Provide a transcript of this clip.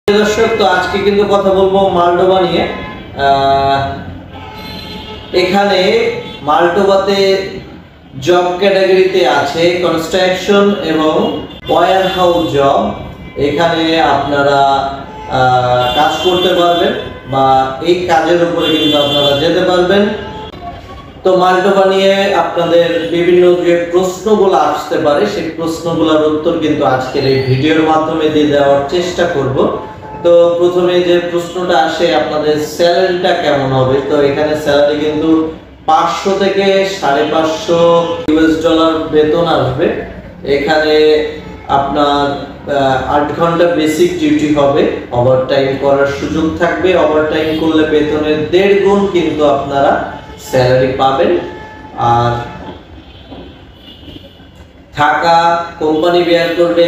দর্শক, তো আজকে কিন্তু কথা বলবো মালডোবা নিয়ে। এখানে মালডোবাতে জব ক্যাটাগরিতে আছে কনস্ট্রাকশন এবং ওয়্যার হাউস জব। এখানে আপনারা কাজ করতে পারবেন বা এই কাজের উপরে কিন্তু আপনারা যেতে পারবেন। তো মালডোবা নিয়ে আপনাদের বিভিন্ন যে প্রশ্নগুলো আসতে পারে সেই প্রশ্নগুলোর উত্তর কিন্তু আজকের এই ভিডিওর মাধ্যমে দিয়ে দেওয়ার চেষ্টা করব। তো প্রথমে যে প্রশ্নটা আসে, আপনাদের স্যালারিটা কেমন হবে? তো এখানে স্যালারি কিন্তু 500 থেকে 550 ইউএস ডলার বেতন আসবে। এখানে আপনার 8 ঘন্টা বেসিক ডিউটি হবে, ওভারটাইম করার সুযোগ থাকবে। ওভারটাইম করলে বেতনের 1.5 গুণ কিন্তু আপনারা স্যালারি পাবেন। আর থাকা কোম্পানি বেয়ার করবে।